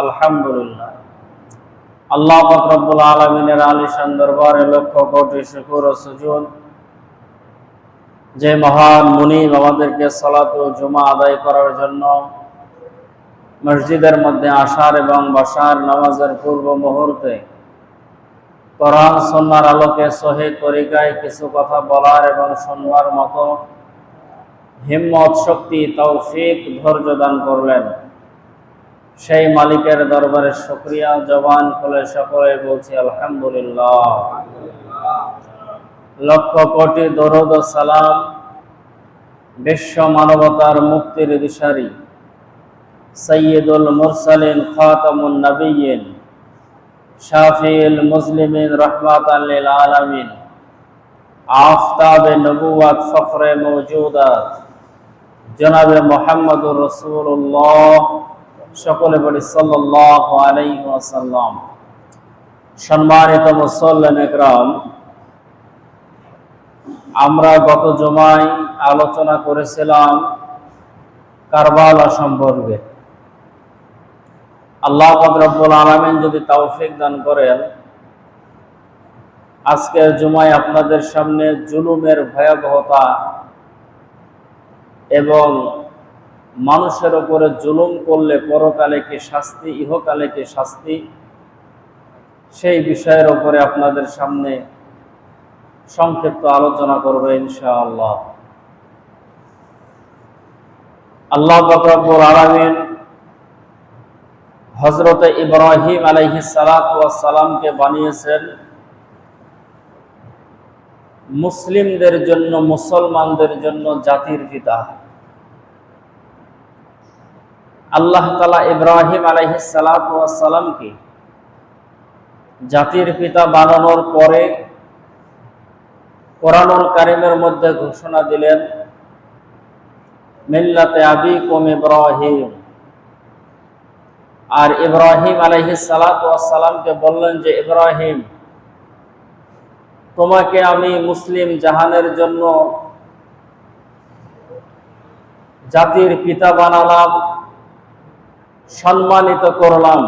আলহামদুলিল্লাহ। আল্লাহ পাক রব্বুল আলামিনের আলিশান দরবারে লক্ষ কোটি শুকর ও সুজুদ, যে মহান মুনিব আমাদেরকে সালাত ও জুমা আদায় করার জন্য মসজিদের মধ্যে আসার এবং বসার নামাজের পূর্ব মুহূর্তে কোরআন সুন্নাহর আলোকে সহিহ তরিকায় কিছু কথা বলার এবং শুনবার মতো হিম্মত, শক্তি, তৌফিক, ধৈর্য দান করলেন, সেই মালিকের দরবারে শুকরিয়া জবান খুলে সকলে বলছি আলহামদুলিল্লাহ। লক্ষ কোটি দরুদ ও সালাম বিশ্ব মানবতার মুক্তির দিশারি সাইয়্যিদুল মুরসালিন খাতামুন নবিয়্যিন শাফিউল মুসলিমিন রাহমাতাল লিল আলামিন আফতাবে নবুওয়াত ফখরে মওজুদাত জনাবে মুহাম্মদুর রাসূলুল্লাহ, সকলে বলি সাল্লাল্লাহু আলাইহি ওয়াসাল্লাম। সম্মানিত মুসল্লিন ইকরাম, আমরা গত জুমায় আলোচনা করেছিলাম কারবালা সম্পর্কে। আল্লাহ পাক রব্বুল আলামিন যদি তৌফিক দান করেন, আজকের জুমায় আপনাদের সামনে জুলুমের ভয়াবহতা এবং মানুষের উপরে জুলুম করলে পরকালে কি শাস্তি, ইহকালে কি শাস্তি, সেই বিষয়ের উপরে আপনাদের সামনে সংক্ষিপ্ত আলোচনা করবে ইনশাআল্লাহ। আল্লাহ পাক রব্বুল আলামিন হযরত ইব্রাহিম আলাইহিস সালাতু ওয়াস সালামকে বানিয়েছেন মুসলিমদের জন্য, মুসলমানদের জন্য জাতির পিতা। আল্লাহ তাআলা ইব্রাহিম আলাইহিস সালাতু ওয়াস সালামকে জাতির পিতা বানানোর পরে কোরআনুল কারীমের মধ্যে ঘোষণা দিলেন মিল্লাতে আবিকুম ইব্রাহিম। আর ইব্রাহিম আলাইহিস সালাতু ওয়াস সালামকে বললেন যে ইব্রাহিম, তোমাকে আমি মুসলিম জাহানের জন্য জাতির পিতা বানালাম, সম্মানিত করলাম।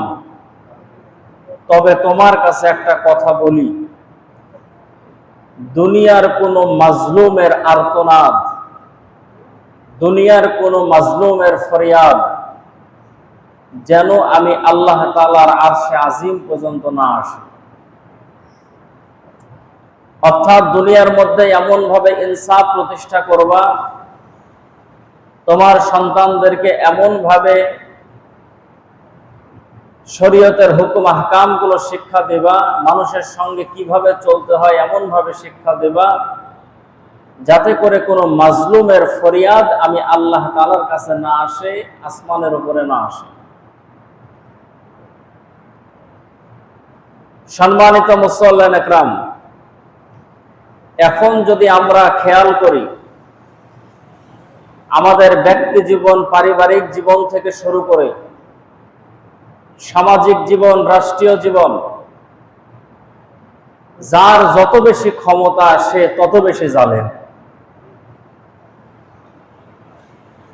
তবে তোমার কাছে একটা কথা বলি, দুনিয়ার কোনো মাজলুমের আর্তনাদ, দুনিয়ার কোনো মাজলুমের ফরিয়াদ যেন আমি আল্লাহ তাআলার আরশে আজিম পর্যন্ত না আসে। অর্থাৎ দুনিয়ার মধ্যে এমন ভাবে ইনসাফ প্রতিষ্ঠা করবা, তোমার সন্তানদেরকে এমন ভাবে শরীয়তের হুকুম আহকামগুলো শিক্ষা দেবা, মানুষের সঙ্গে কিভাবে চলতে হয় এমন ভাবে শিক্ষা দেবা, যাতে করে কোনো মাজলুমের ফরিয়াদ আমি আল্লাহ তাআলার কাছে না আসে, আসমানের উপরে না আসে। সম্মানিত মুসল্লিন ইকরাম, এখন যদি আমরা খেয়াল করি, আমাদের ব্যক্তি জীবন, পারিবারিক জীবন থেকে শুরু করে সামাজিক জীবন, রাষ্ট্রীয় জীবন, যার যত বেশি ক্ষমতা সে তত বেশি জালেম।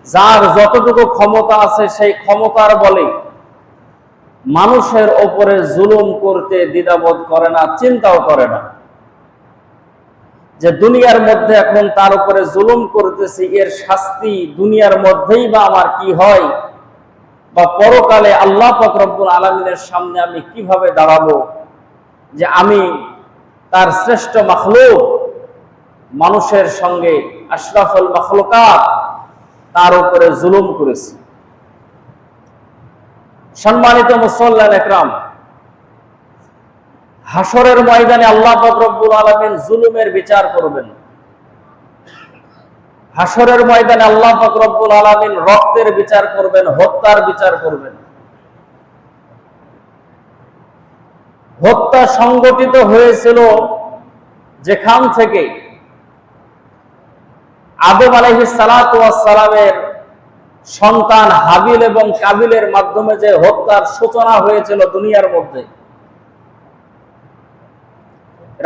যার যতটুকু ক্ষমতা আছে সেই ক্ষমতার বলে মানুষের ওপরে জুলুম করতে দ্বিধাবোধ করে না, চিন্তাও করে না যে দুনিয়ার মধ্যে এখন তার উপরে জুলুম করতেছি, এর শাস্তি দুনিয়ার মধ্যেই বা আমার কি হয়, বা পরকালে আল্লাহ পাক রব্বুল আলামিনের সামনে আমি কিভাবে দাঁড়াবো যে আমি তার শ্রেষ্ঠ মাখলুক, মানুষের সঙ্গে আশরাফুল মাখলুকাত, তার উপরে জুলুম করেছি। সম্মানিত মুসল্লিন ইকরাম, হাসরের ময়দানে আল্লাহ পাক রব্বুল আলামিন জুলুমের বিচার করবেন। হাসরের ময়দানে আল্লাহ পাক রব্বুল আলামিন রক্তের বিচার করবেন, হত্যার বিচার করবেন। হত্যা সংগঠিত হয়েছিল যেখান থেকে আদম আলাইহিস সালাতু ওয়াস সালামের সন্তান হাবিল এবং কাবিলের মাধ্যমে যে হত্যার সূচনা হয়েছিল দুনিয়ার মধ্যে।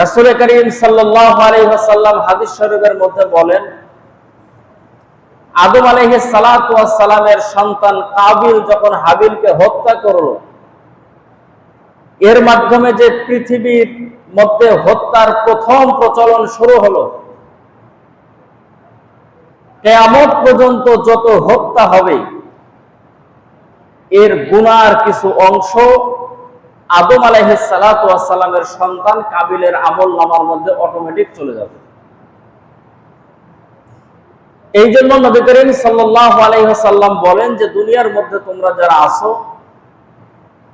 রাসূল করিম সাল্লাল্লাহু আলাইহি ওয়াসাল্লাম হাদিস শরীফের মধ্যে বলেন, আদম আলাইহিস সালাতু ওয়াস সালামের সন্তান কাবিল যখন হাবিলকে হত্যা করলো, এর মাধ্যমে যে পৃথিবীর মধ্যে হত্যার প্রথম প্রচলন শুরু হলো, কিয়ামত পর্যন্ত যত হত্যা হবে এর গুনার কিছু অংশ আদম আলাইহিস সালাতু ওয়াস সালামের সন্তান কাবিলের আমলনামার মধ্যে অটোমেটিক চলে যাবে। এই জন্য নবী করিম সাল্লাল্লাহু আলাইহি ওয়াসাল্লাম বলেন যে দুনিয়ার মধ্যে তোমরা যারা আছো,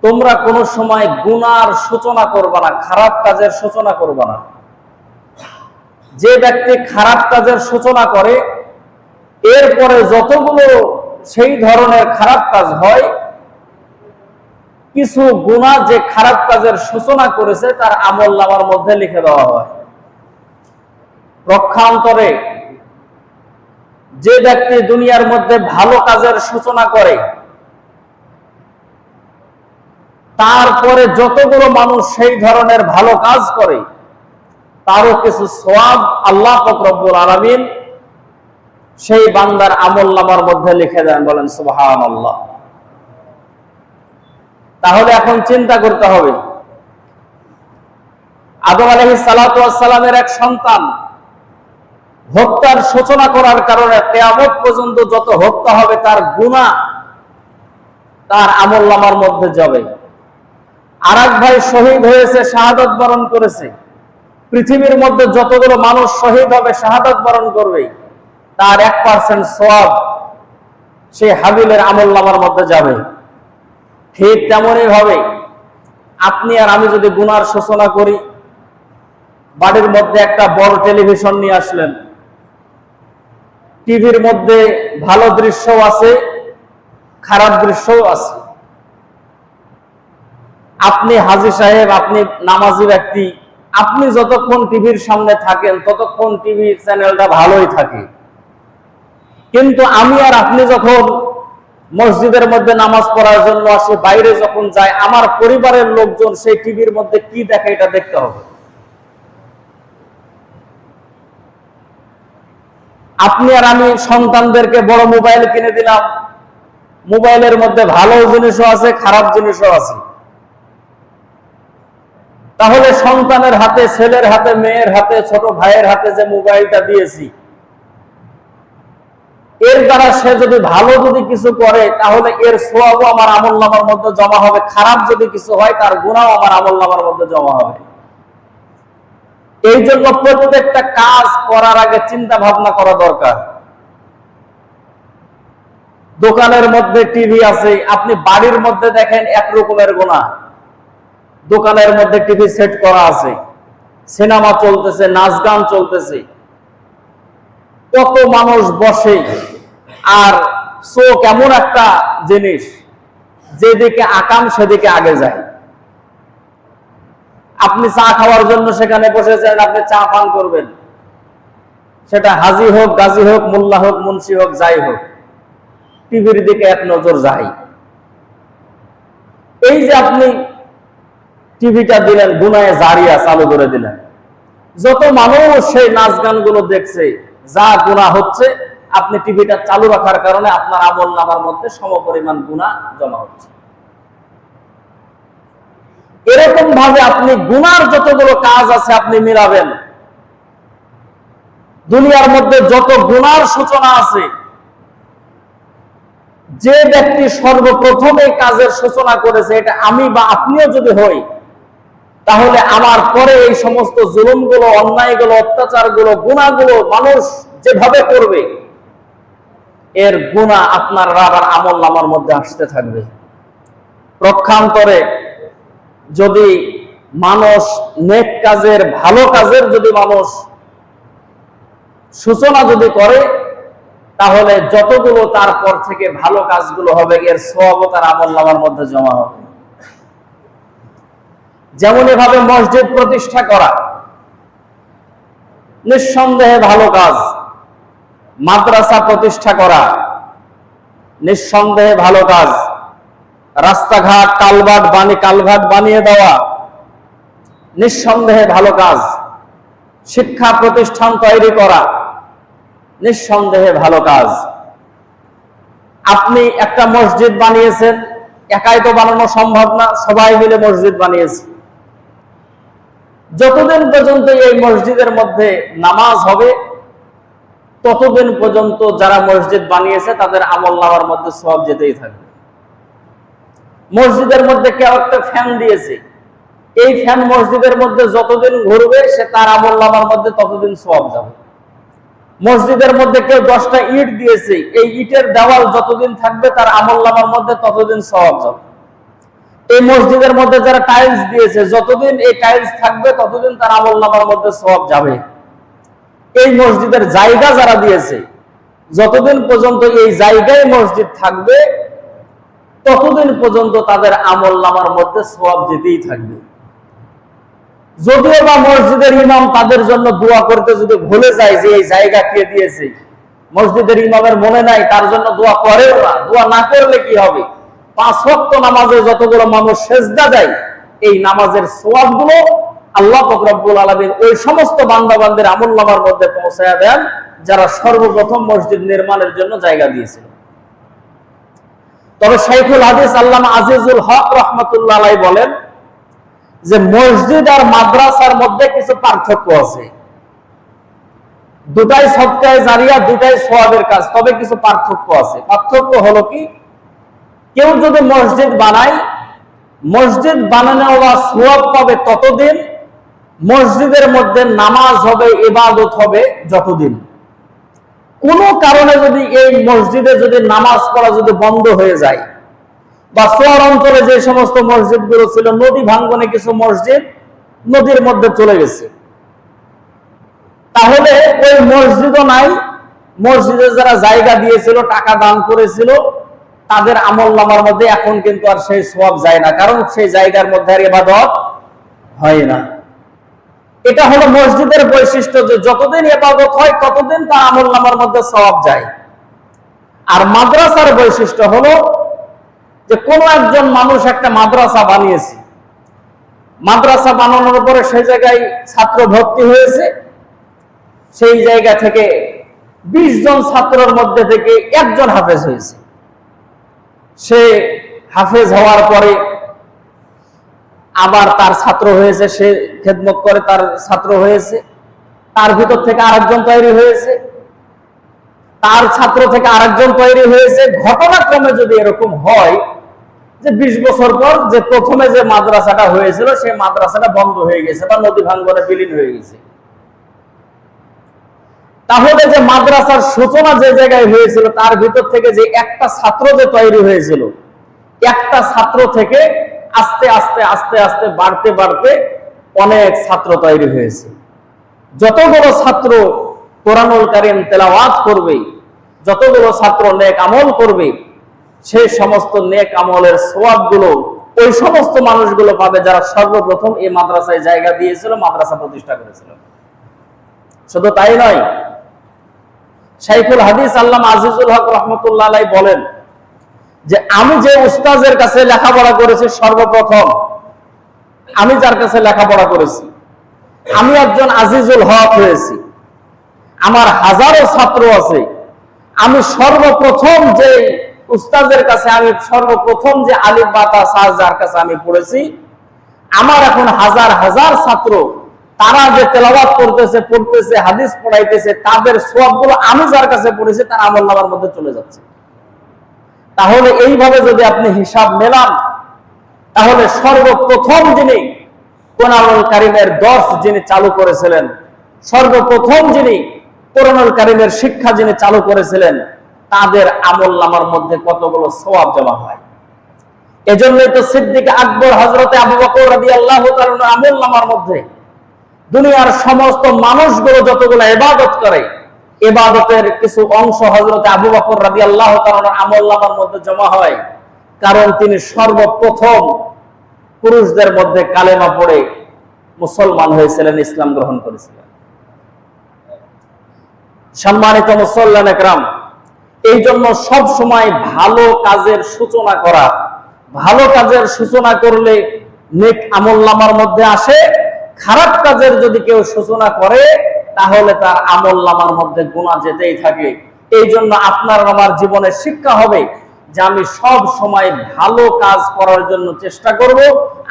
তোমরা কোনো সময় গুনার সূচনা করবে না, খারাপ কাজের সূচনা করবে না। যে ব্যক্তি খারাপ কাজের সূচনা করে এরপরে যতগুলো সেই ধরনের খারাপ কাজ হয়, কিছু গুনাহ যে খারাপ কাজের সূচনা করেছে তার আমলনামার মধ্যে লিখে দেওয়া হয়। পক্ষান্তরে যে ব্যক্তি দুনিয়ার মধ্যে ভালো কাজের সূচনা করে তারপরে যতগুলো মানুষ সেই ধরনের ভালো কাজ করে তারও কিছু সওয়াব আল্লাহ পাক রব্বুল আলামিন সেই বান্দার আমলনামার মধ্যে লিখে দেন। বলেন সুবহানাল্লাহ। তাহলে এখন চিন্তা করতে হবে, আদম আলাইহিস সালাতু ওয়াস সালামের এক সন্তান হত্যার সূচনা করার কারণে কিয়ামত পর্যন্ত যত হত্যা হবে তার গুনাহ তার আমলনামার মধ্যে যাবে। আরেক ভাই শহীদ হয়েছে, শাহাদাত বরণ করেছে, পৃথিবীর মধ্যে যতগুলো মানুষ শহীদ হবে শাহাদাত বরণ করবে তার 1% সওয়াব সেই হাবিলের আমলনামার মধ্যে যাবে। ঠিক তেমনই ভাবে আপনি আর আমি যদি গুনার সূচনা করি, বাড়ির মধ্যে একটা বড় টেলিভিশন নিয়ে আসলেন, টিভির মধ্যে ভালো দৃশ্যও আছে, খারাপ দৃশ্যও আছে। আপনি হাজী সাহেব, আপনি নামাজি ব্যক্তি, আপনি যতক্ষণ টিভির সামনে থাকেন ততক্ষণ টিভি চ্যানেলটা ভালোই থাকে। কিন্তু আমি আর আপনি যখন মসজিদের মধ্যে নামাজ পড়ার জন্য আসি, বাইরে যখন যাই, আমার পরিবারের লোকজন সেই টিভির মধ্যে কি দেখে এটা দেখতে হবে। আপনি আর আমি সন্তানদেরকে বড় মোবাইল কিনে দিলাম, মোবাইলের মধ্যে ভালো জিনিসও আছে, খারাপ জিনিসও আছে। তাহলে সন্তানের হাতে, ছেলের হাতে, মেয়ের হাতে, ছোট ভাইয়ের হাতে যে মোবাইলটা দিয়েছি, এর দ্বারা সে যদি ভালো যদি কিছু করে তাহলে এর সওয়াবও আমার আমলনামার মধ্যে জমা হবে, খারাপ যদি কিছু হয় তার গুনাহও আমার আমলনামার মধ্যে জমা হবে। এই জন্য প্রত্যেকটা কাজ করার আগে চিন্তা ভাবনা করা দরকার। দোকানের মধ্যে টিভি আছে, আপনি বাড়ির মধ্যে দেখেন এক রকমের গুনাহ, দোকানের মধ্যে টিভি সেট করা আছে, সিনেমা চলতেছে, নাচ গান চলতেছে, কত মানুষ বসে, আর চোখ এমন একটা জিনিস যেদিকে আকাম সেদিকে আগে যায়। আপনি চা খাওয়ার জন্য সেখানে বসেছেন, আপনি চা পান করবেন, সেটা হাজি হোক, গাজী হোক, মোল্লা হোক, মুন্সি হোক, যাই হোক, টিভির দিকে এক নজর যায়। এই যে আপনি টিভিটা দিলেন, গুনাহে জারিয়া চালু করে দিলেন, যত মানুষ সেই নাচ গানগুলো দেখছে, যা গুনাহ হচ্ছে, আপনি টিভিটা চালু রাখার কারণে আপনার আমলনামার মধ্যে সমপরিমাণ গুনাহ জমা হচ্ছে। এরকম ভাবে আপনি গুনার যতগুলো কাজ আছে আপনি মিলাবেন। দুনিয়ার মধ্যে যত গুনার সূচনা আছে, যে ব্যক্তি সর্বপ্রথম এই কাজের সূচনা করেছে, এটা আমি বা আপনিও যদি হই, তাহলে আমার পরে এই সমস্ত জুলুমগুলো, অন্যায়গুলো, অত্যাচারগুলো, গুনাহগুলো মানুষ যেভাবে করবে এর গুনাহ আপনার আবার আমলনামার মধ্যে আসতে থাকবে। পক্ষান্তরে যদি মানুষ নেক কাজের, ভালো কাজের যদি মানুষ সূচনা যদি করে, তাহলে যতগুলো তারপর থেকে ভালো কাজগুলো হবে এর সওয়াবও তার আমলনামার মধ্যে জমা হবে। যেমন এভাবে মসজিদ প্রতিষ্ঠা করা নিঃসন্দেহে ভালো কাজ, মাদ্রাসা প্রতিষ্ঠা করা নিঃসন্দেহে ভালো কাজ, রাস্তাঘাট কালভার্ট বানিয়ে দেওয়া নিঃসন্দেহে ভালো কাজ, শিক্ষা প্রতিষ্ঠান তৈরি করা নিঃসন্দেহে ভালো কাজ। আপনি একটা মসজিদ বানিয়েছেন, একাই তো বানানো সম্ভব না, সবাই মিলে মসজিদ বানিয়েছে। যতদিন পর্যন্ত এই মসজিদের মধ্যে নামাজ হবে ততদিন পর্যন্ত যারা মসজিদ বানিয়েছে তাদের আমলনামার মধ্যে সওয়াব যেতেই থাকবে। মসজিদের মধ্যে কেউ একটা ফ্যান দিয়েছে, এই ফ্যান মসজিদের মধ্যে যতদিন ঘুরবে সে তার আমলনামার মধ্যে ততদিন সওয়াব যাবে। মসজিদের মধ্যে কেউ 10টা ইট দিয়েছে, এই ইটের দেওয়াল যতদিন থাকবে তার আমলনামার মধ্যে ততদিন সওয়াব যাবে। এই মসজিদের মধ্যে যারা টাইলস দিয়েছে, যতদিন এই টাইলস থাকবে ততদিন তার আমলনামার মধ্যে সওয়াব যাবে। এই মসজিদের জায়গা যারা দিয়েছে, যতদিন পর্যন্ত এই জায়গায় মসজিদ থাকবে ততদিন পর্যন্ত তাদের আমলনামার মধ্যে সওয়াব যেতেই থাকবে। যদিও বা মসজিদের ইমাম তাদের জন্য দোয়া করতে যদি ভুলে যায় যে এই জায়গা কে দিয়েছে, মসজিদের ইমামের মনে নাই, তার জন্য দোয়া করেও না, দোয়া না করলে কি হবে? 5 ওয়াক্ত নামাজে যতগুলো মানুষ সেজদা দেয়, এই নামাজের সওয়াবগুলো আল্লাহ পাক রব্বুল আলামিন ওই সমস্ত বান্দাবান্দের আমলনামার মধ্যে পৌঁছায়া দেন যারা সর্বপ্রথম মসজিদ নির্মাণের জন্য জায়গা দিয়েছিল। তবে শাইখুল হাদিস আল্লামা আজিজুল হক রাহমাতুল্লাহ আলাইহি বলেন যে মসজিদ আর মাদ্রাসার মধ্যে কিছু পার্থক্য আছে। দুটাই সদকায়ে জারিয়া, দুটাই সওয়াবের কাজ, তবে কিছু পার্থক্য আছে। পার্থক্য হলো কি, কেউ যদি মসজিদ বানায়, মসজিদ বানানোওয়ালা সওয়াব পাবে ততদিন, মসজিদের মধ্যে নামাজ হবে, ইবাদত হবে যতদিন। কোনো কারণে যদি এই মসজিদে যদি নামাজ পড়া যদি বন্ধ হয়ে যায়, বা শহর অঞ্চলে যে সমস্ত মসজিদগুলো ছিল, নদী ভাঙ্গনে কিছু মসজিদ নদীর মধ্যে চলে গেছে, তাহলে ওই মসজিদও নাই। মসজিদে যারা জায়গা দিয়েছিল, টাকা দান করেছিল, তাদের আমলনামার মধ্যে এখন কিন্তু আর সেই সওয়াব যায় না, কারণ সেই জায়গার মধ্যে আর ইবাদত হয় না। এটা হলো মসজিদের বৈশিষ্ট্য যে যতদিন ইবাদত হয় ততদিন তার আমলনামার মধ্যে সওয়াব যায়। আর মাদ্রাসার বৈশিষ্ট্য হলো যে কোন একজন মানুষ একটা মাদ্রাসা বানিয়েছে, মাদ্রাসা বানানোর পরে সেই জায়গায় ছাত্র ভর্তি হয়েছে, সেই জায়গা থেকে 20 জন ছাত্রের মধ্যে থেকে একজন হাফেজ হয়েছে। সে হাফেজ হওয়ার পরে আবার তার ছাত্র হয়েছে, সে খেদমত করে তার ছাত্র হয়েছে, তার ভিতর থেকে আরেকজন তৈরি হয়েছে, তার ছাত্র থেকে আরেকজন তৈরি হয়েছে। ঘটনাক্রমে যদি এরকম হয় যে 20 বছর পর যে প্রথমে যে মাদ্রাসাটা হয়েছিল সেই মাদ্রাসাটা বন্ধ হয়ে গেছে বা নদী ভাঙ্গনে বিলীন হয়ে গেছে, তাহলে যে মাদ্রাসার সূচনা যে জায়গায় হয়েছিল তার ভিতর থেকে যে একটা ছাত্র যে তৈরি হয়েছিল, একটা ছাত্র থেকে আস্তে আস্তে আস্তে আস্তে বাড়তে বাড়তে অনেক ছাত্র তৈরি হয়েছে। যতগুলো ছাত্র কোরআনুল কারীম তেলাওয়াত করবে, যতগুলো ছাত্র নেক আমল করবে, সেই সমস্ত নেক আমলের সওয়াবগুলো ওই সমস্ত মানুষগুলো পাবে যারা সর্বপ্রথম এই মাদ্রাসায় জায়গা দিয়েছিল, মাদ্রাসা প্রতিষ্ঠা করেছিল। শুধু তাই নয়, শাইখুল হাদিস আল্লামা আজিজুল হক রাহমাতুল্লাহ আলাইহি বলেন যে আমি যে উস্তাদের কাছে লেখাপড়া করেছি, সর্বপ্রথম আমি যার কাছে লেখাপড়া করেছি, আমি একজন আজিজুল হক হয়েছি, আমার হাজারো ছাত্র আছে। আমি সর্বপ্রথম যে উস্তাদের কাছে, আমি সর্বপ্রথম যে আলিফ বা তা সা যার কাছে আমি পড়েছি, আমার এখন হাজার হাজার ছাত্র, তারা যে তেলাওয়াত করতেছে, পড়তেছে, হাদিস পড়াইতেছে, তাদের সওয়াবগুলো আমি যার কাছে পড়েছি তার আমলনামার মধ্যে চলে যাচ্ছে। তাহলে এইভাবে যদি আপনি হিসাব মেলান, তাহলে সর্বপ্রথম যিনি কোরআনুল কারীমের দর্স যিনি চালু করেছিলেন, সর্বপ্রথম যিনি কোরআনুল কারীমের শিক্ষা যিনি চালু করেছিলেন, তাদের আমলনামার মধ্যে কতগুলো সওয়াব জমা হয়। এজন্যই তো সিদ্দিক আকবর হযরতে আবু বকর রাদিয়াল্লাহু তাআলা আমলনামার মধ্যে দুনিয়ার সমস্ত মানুষগুলো যতগুলো ইবাদত করে, ইবাদতের কিছু অংশ হযরতে আবু বকর রাদিয়াল্লাহু তাআলা আমলনামার মধ্যে জমা হয়, কারণ তিনি সর্বপ্রথম পুরুষদের মধ্যে কালেমা পড়ে মুসলমান হয়েছিলেন, ইসলাম গ্রহণ করেছিলেন। সম্মানিত মুসল্লিয়ান একরাম, এই জন্য সব সময় ভালো কাজের সূচনা করা, ভালো কাজের সূচনা করলে নেক আমলনামার মধ্যে আসে। খারাপ কাজের যদি কেউ সূচনা করে তাহলে তার আমলনামার মধ্যে গুনাহ যেতেই থাকে। এই জন্য আপনার আমার জীবনে শিক্ষা হবে যে আমি সব সময় ভালো কাজ করার জন্য চেষ্টা করব,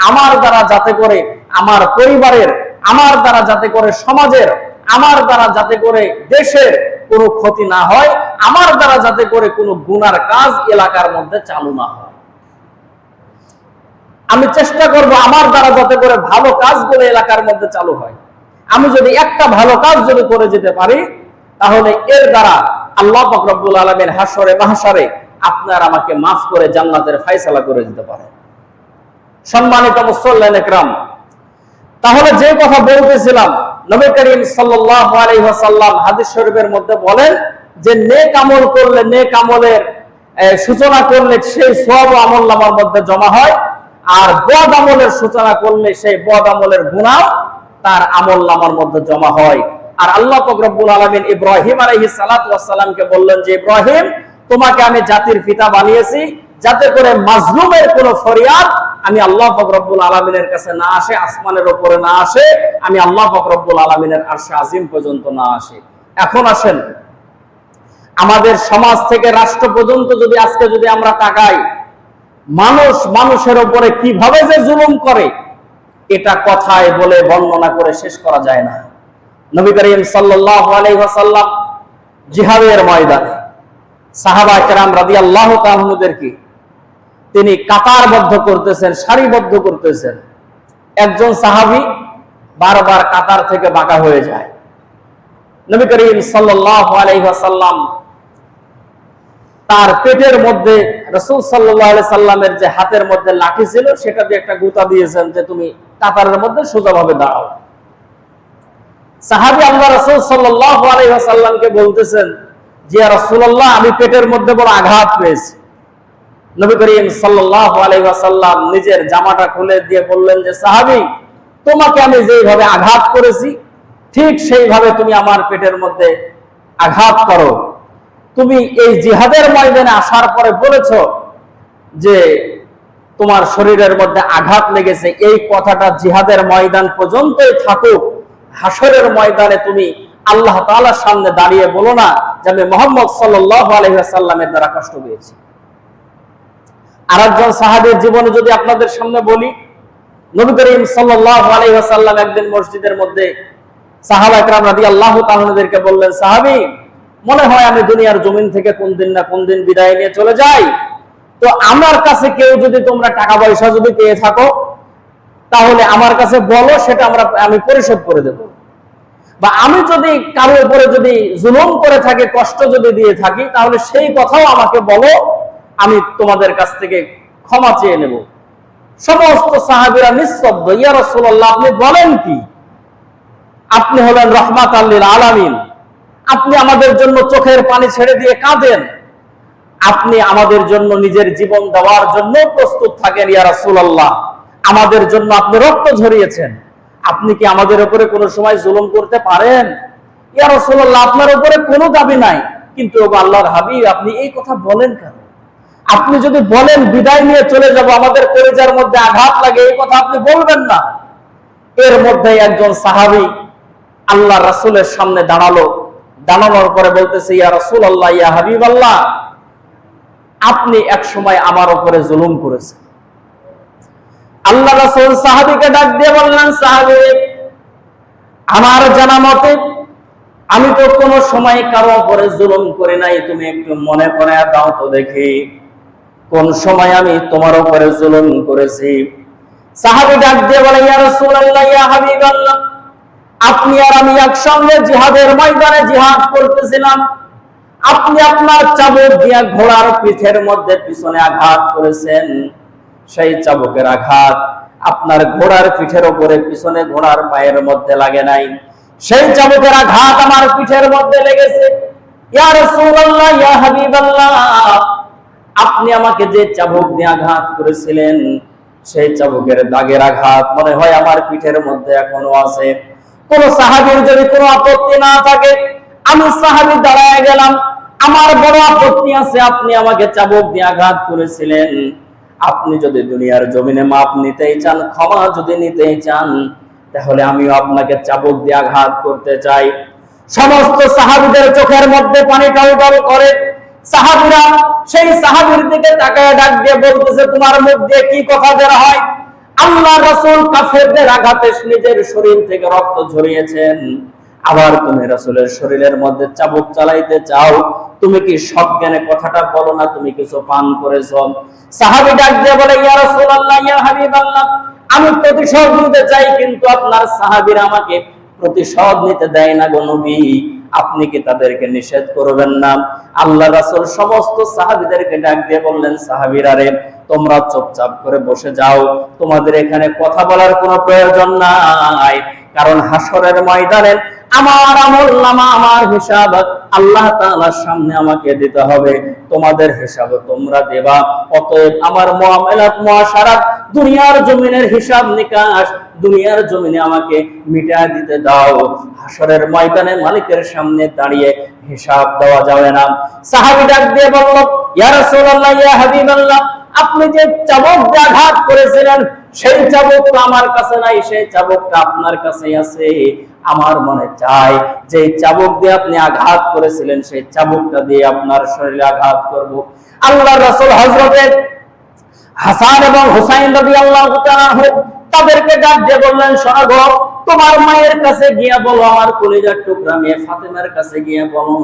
আমার দ্বারা যাতে করে আমার পরিবারের, আমার দ্বারা যাতে করে সমাজের, আমার দ্বারা যাতে করে দেশের কোনো ক্ষতি না হয়, আমার দ্বারা যাতে করে কোনো গুনার কাজ এলাকার মধ্যে চালু না হয়। আমি চেষ্টা করব আমার দ্বারা যাতে করে ভালো কাজগুলো এলাকার মধ্যে চালু হয়। আমি যদি একটা ভালো কাজ যদি করে যেতে পারি, তাহলে এর দ্বারা আল্লাহ পাক রব্বুল আলামিন হাশরে মাহশারে আপনার আমাকে মাফ করে জান্নাতের ফয়সালা করে দিতে পারে। সম্মানিত মুসল্লিন ইকরাম, তাহলে যে কথা বলতেছিলাম, নবী করিম সাল্লাল্লাহু আলাইহি ওয়াসাল্লাম হাদিস শরীফের মধ্যে বলেন যে নেক আমল করলে, নেক আমলের সূচনা করলে সেই সওয়াব আমলনামার মধ্যে জমা হয়, আর বদ আমলের সূচনা করলে সেই বদ আমলের গুনাহ তার আমলনামার মধ্যে জমা হয়। আর আল্লাহ পাক রব্বুল আলামিন ইব্রাহিম আলাইহিস সালাতু ওয়াস সালামকে বললেন যে ইব্রাহিম, তোমাকে আমি জাতির পিতা বানিয়েছি যাতে করে মাজলুমের কোনো ফরিয়াদ আমি আল্লাহ পাক রব্বুল আলামিনের কাছে না আসে, আসমানের উপরে না আসে, আমি আল্লাহ পাক রব্বুল আলামিনের আরশে আজিম পর্যন্ত না আসে। এখন আসেন, আমাদের সমাজ থেকে রাষ্ট্র পর্যন্ত যদি আজকে যদি আমরা তাকাই, মানুষ মানুষের উপরে কিভাবে যে জুলুম করে, এটা কথায় বলে বর্ণনা করে শেষ করা যায় না। নবী করিম সাল্লাল্লাহু আলাইহি ওয়াসাল্লাম জিহাদের ময়দানে সাহাবা কেরাম রাদিয়াল্লাহু তাআলা আনহুদেরকে তিনি কাতারবদ্ধ করতেছেন, সারিবদ্ধ করতেছেন। একজন সাহাবী বারবার কাতার থেকে বাঁকা হয়ে যায়। নবী করিম সাল্লাল্লাহু আলাইহি ওয়াসাল্লাম তার পেটের মধ্যে রাসূল সাল্লাল্লাহু আলাইহি সাল্লামের যে হাতের মধ্যে লাঠি ছিল সেটা দিয়ে একটা গুতা দিয়েছেন যে তুমি কাতারের মধ্যে সোজাভাবে দাঁড়াও। সাহাবী আল্লাহ রাসূল সাল্লাল্লাহু আলাইহি ওয়াসাল্লামকে বলতেছেন যে ইয়া রাসূলুল্লাহ, আমি পেটের মধ্যে বড় আঘাত পেয়েছি। নবী করিম সাল্লাল্লাহু আলাইহি ওয়াসাল্লাম নিজের জামাটা খুলে দিয়ে বললেন যে সাহাবী, তোমাকে আমি যেভাবে আঘাত করেছি ঠিক সেইভাবে তুমি আমার পেটের মধ্যে আঘাত করো। তুমি এই জিহাদের ময়দানে আসার পরে বলেছো যে তোমার শরীরের মধ্যে আঘাত লেগেছে, এই কথাটা জিহাদের ময়দান পর্যন্তই থাকুক, হাসরের ময়দানে তুমি আল্লাহ তাআলার সামনে দাঁড়িয়ে বলো না যে আমি মুহাম্মদ সাল্লাল্লাহু আলাইহি ওয়াসাল্লামের দ্বারা কষ্ট পেয়েছি। আরেকজন সাহাবীর জীবনে যদি আপনাদের সামনে বলি, নবী করিম সাল্লাল্লাহু আলাইহি ওয়াসাল্লাম একদিন মসজিদের মধ্যে সাহাবা একরাম রাদিয়াল্লাহু তাআলা আনহুদেরকে বললেন, সাহাবী, মনে হয় আমি দুনিয়ার জমিন থেকে কোন দিন না কোন দিন বিদায় নিয়ে চলে যাই, তো আমার কাছে কেউ যদি তোমরা টাকা পয়সা যদি পেয়ে থাকো তাহলে আমার কাছে বলো, সেটা আমি পরিশোধ করে দেব। বা আমি যদি কারো উপরে যদি জুলুম করে থাকি, কষ্ট যদি দিয়ে থাকি, তাহলে সেই কথাও আমাকে বলো, আমি তোমাদের কাছ থেকে ক্ষমা চেয়ে নেব। সমস্ত সাহাবীরা নিস্তব্ধ। ইয়া রাসূলুল্লাহ, আপনি বলেন কি? আপনি হলেন রাহমাতাল লিল আলামিন, আপনি আমাদের জন্য চোখের পানি ছেড়ে দিয়ে কাঁদেন, আপনি আমাদের জন্য নিজের জীবন দেওয়ার জন্য প্রস্তুত থাকেন। ইয়া রাসূলুল্লাহ, আমাদের জন্য আপনি রক্ত ঝরিয়েছেন, আপনি কি আমাদের উপরে কোনো সময় জুলুম করতে পারেন? ইয়া রাসূলুল্লাহ, আপনার উপরে কোনো দাবি নাই, কিন্তু ওগো আল্লাহর হাবিব, আপনি এই কথা বলেন কেন? আপনি যদি বলেন বিদায় নিয়ে চলে যাব, আমাদের কলিজার মধ্যে আঘাত লাগে, এই কথা আপনি বলবেন না। এর মধ্যে একজন সাহাবী আল্লাহ রাসূলের সামনে দাঁড়ালো, দাঁড়ানোর পরে বলতেছে, ইয়া রাসূলুল্লাহ, ইয়া হাবিবাল্লাহ, আপনি এক সময় আমার উপরে জুলুম করেছেন। আল্লাহ রাসূল সাহাবীকে ডাক দিয়ে বললেন, সাহাবী, আমার জানা মতে আমি তো কোনো সময় কারো উপরে জুলুম করি নাই, তুমি একটু মনে করে দাও তো দেখি কোন সময় আমি তোমার উপরে জুলুম করেছি। সাহাবী ডাক দিয়ে বলে, ইয়া রাসূলুল্লাহ, ইয়া হাবিবাল্লাহ, আপনি আর আমি একসঙ্গে জিহাদের ময়দানে জিহাদ করতেছিলাম, আপনি আপনার চাবুক দিয়ে ঘোড়ার পিঠের মধ্যে পিছনে আঘাত করেছেন, সেই চাবুকের আঘাত আপনার ঘোড়ার পিঠের উপরে পিছনে ঘোড়ার পায়ের মধ্যে লাগে নাই, সেই চাবুকের আঘাত আমার পিঠের মধ্যে লেগেছে। ইয়া রাসূলুল্লাহ, ইয়া হাবিবাল্লাহ, আপনি আমাকে যে চাবুক দিয়ে আঘাত করেছিলেন সেই চাবুকের দাগের আঘাত মনে হয় আমার পিঠের মধ্যে এখনো আছে। কোন সাহাবীর যদি কোনো আপত্তি না থাকে, আমি সাহাবী দাঁড়ায় গেলাম, আমার বড় আপত্তি আছে, আপনি আমাকে চাবুক দিয়ে আঘাত করেছিলেন, আপনি যদি দুনিয়ার জমিনে মাপ নিতেই চান, ক্ষমা যদি নিতেই চান, তাহলে আমিও আপনাকে চাবুক দিয়ে আঘাত করতে চাই। সমস্ত সাহাবীদের চোখের মধ্যে পানি টলটল করে, সাহাবীরা সেই সাহাবীর দিকে তাকায় ডাক দিয়ে বলতেছে, তোমার মুখ দিয়ে কি কথা বের হয়? আল্লাহ রাসূল কাফেরদের আঘাতে নিজের শরীর থেকে রক্ত ঝরিয়েছেন, আবার তুমি রাসূলের শরীরের মধ্যে চাবুক চালাইতে চাও? তুমি কি সজ্ঞানে কথাটা বলো না? তুমি কিছু পান করেছো? সাহাবী ডাক দিয়ে বলে, ইয়া রাসূলুল্লাহ, ইয়া হাবিবাল্লাহ, আমি প্রতিশোধ নিতে চাই, কিন্তু আপনার সাহাবীরা আমাকে প্রতিশোধ নিতে দেয় না গো নবী, আপনি কি তাদেরকে নিষেধ করবেন না? আল্লাহ রাসূল সমস্ত সাহাবীদেরকে ডাক দিয়ে বললেন, সাহাবীরা রে, তোমরা চুপচাপ করে বসে যাও, তোমাদের এখানে কথা বলার কোনো প্রয়োজন নাই, কারণ হাসরের ময়দানে আমার আমলনামা, আমার হিসাব আল্লাহ তাআলার সামনে আমাকে দিতে হবে, তোমাদের হিসাব তোমরা দেবা। অতএব আমার মুআমালাত মুআশারাত, দুনিয়ার জমিনের হিসাব নিকাশ দুনিয়ার জমিনে আমাকে মিটায় দিতে দাও, হাসরের ময়দানে মালিকের সামনে দাঁড়িয়ে হিসাব দেওয়া যাবে না। সাহাবী ডাক দিয়ে বলল, ইয়া রাসূলুল্লাহ, ইয়া হাবিবাল্লাহ, আপনি যে চাবুক দিয়ে আঘাত করেছিলেন সেই চাবুকটা আমার কাছে নাই, সেই চাবুকটা আপনার কাছেই আছে। আমার মনে চায় যে চাবুক দিয়ে আপনি আঘাত করেছিলেন সেই চাবুকটা দিয়ে আপনার শরীরে আঘাত করব। আল্লাহর রাসূল হযরতে হাসান এবং হুসাইন রাদিয়াল্লাহু তাআলা তাদেরকে ডাক দিয়ে বললেন, শোনো গো, তোমার মায়ের কাছে গিয়া বলো, আমার কলিজার টুকরা মেয়ে ফাতেমার কাছে গিয়া বলো,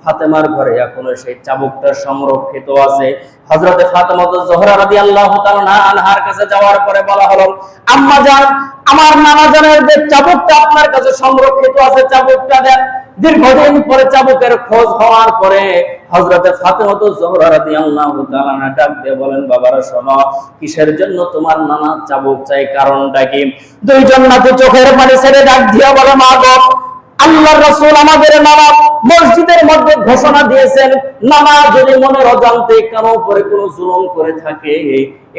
ফাতেমার ঘরে এখনো সেই চাবুকটা সংরক্ষিত আছে। হযরতে ফাতেমা জোহরা রাদিয়াল্লাহু তাআলা আনহার কাছে যাওয়ার পরে বলা হলো, আম্মা জান, আমার নানা জানের যে চাবুকটা আপনার কাছে সংরক্ষিত আছে, চাবুকটা দেন। দীর্ঘদিন পরে চাবুকের খোঁজ হওয়ার পরে হযরতে ফাতেমা জোহরা রাদিয়াল্লাহু তাআলা ডাক দিয়ে বলেন, বাবারা শোনো, কিসের জন্য তোমার নানা চাবুক চাই, কারণটা কি? দুইজন নাতি চোখের পানি ছেড়ে ডাক দিয়ে বলে, মা গো, আল্লাহর রাসূল আমাদের নানা মসজিদের মধ্যে ঘোষণা দিয়েছেন, নানা যদি মনের অজান্তে কারো উপরে কোনো জুলুম করে থাকে,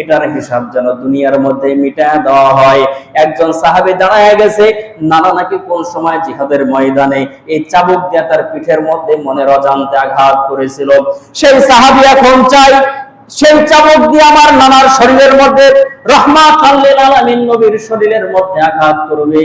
এটার হিসাব যেন দুনিয়ার মধ্যে মিটায় দেওয়া হয়। একজন সাহাবী দাঁড়ায় গেছে, নানা নাকি কোন সময় জিহাদের ময়দানে এই চাবুক দিয়ে তার পিঠের মধ্যে মনের অজান্তে আঘাত করেছিল। সেই সাহাবী এখন চাই সেই চাবুক দিয়ে আমার নানার শরীরের মধ্যে, রাহমাতাল লিল আলামিন নবীর শরীরের মধ্যে আঘাত করবে।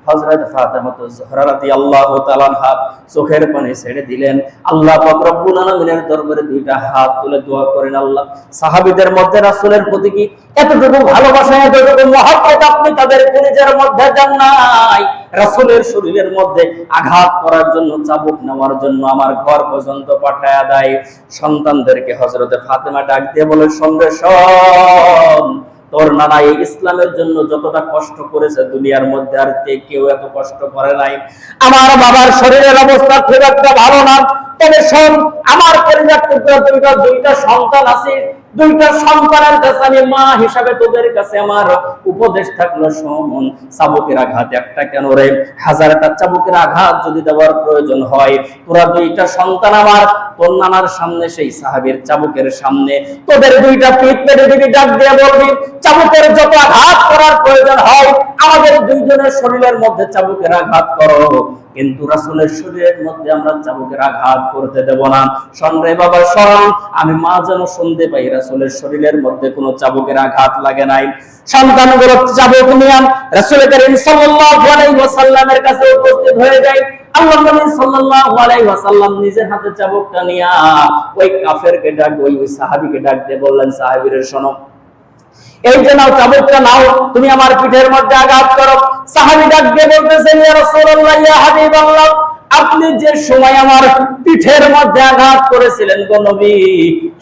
হযরত ফাতেমা জোহরা রাদিয়াল্লাহু তাআলা আনহা চোখের পানি ছেড়ে দিলেন। আল্লাহ পাক রব্বুল আলামিনের দরবারে দুইটা হাত তুলে দোয়া করেন, আল্লাহ, সাহাবীদের মধ্যে রাসূলের প্রতি কি এতটুকু ভালোবাসা, এতটুকু মহব্বত আপনি তাদের কলিজার মধ্যে দেন নাই? রাসূলের শরীরের মধ্যে আঘাত করার জন্য, চাবুক নেওয়ার জন্য আমার ঘর পর্যন্ত পাঠায়া দেয়। সন্তানদেরকে হযরতে ফাতেমা ডাক দিয়ে বলে, শোন, তোর নানা এই ইসলামের জন্য যতটা কষ্ট করেছে দুনিয়ার মধ্যে আর কেউ এত কষ্ট করে নাই। আমার বাবার শরীরের অবস্থা খুব একটা ভালো না, তবে শোন, আমার পরিবার দুইটা সন্তান আছে, দুইটা সন্তানের কাছে আমি মা হিসাবে তোদের কাছে আমার উপদেশ থাকলো, শোন, চাবুকের আঘাত একটা কেন রে, 1000টা চাবুকের আঘাত যদি দেওয়ার প্রয়োজন হয়, তোরা দুইটা সন্তান আমার তোর নানার সামনে, সেই সাহাবীর চাবুকের সামনে তোদের দুইটা পিঠ পেটে দিবি, ডাক দিয়ে বলবি, চাবুকের যত আঘাত করার প্রয়োজন হয় আমাদের দুইজনের শরীরের মধ্যে চাবুকের আঘাত করো, কিন্তু রাসূলের শরীরের মধ্যে আমরা চাবুকের আঘাত করতে দেব না। শোন রে বাবা, শোন, আমি মা যেন শুনতে পাই রাসূলের শরীরের মধ্যে কোনো চাবুকের আঘাত লাগে নাই। সন্তানগুলো চাবুক নিয়ে রাসূল করিম সাল্লাল্লাহু আলাইহি ওয়াসাল্লামের কাছে উপস্থিত হয়ে যায়। আল্লাহ নবী সাল্লাল্লাহু আলাইহি ওয়াসাল্লাম নিজের হাতে চাবুকটা নিয়ে ওই কাফেরকে ডাক, ওই সাহাবীকে ডাক দিয়ে বললেন, সাহাবীরে শোনো, এই যে নাও চাবুকটা নাও, তুমি আমার পিঠের মধ্যে আঘাত করো। সাহাবী ডাক দিয়ে বলতেছেন, ইয়া রাসূলুল্লাহ, ইয়া হাবিবাল্লাহ, আপনি যে সময় আমার পিঠের মধ্যে আঘাত করেছিলেন গো নবী,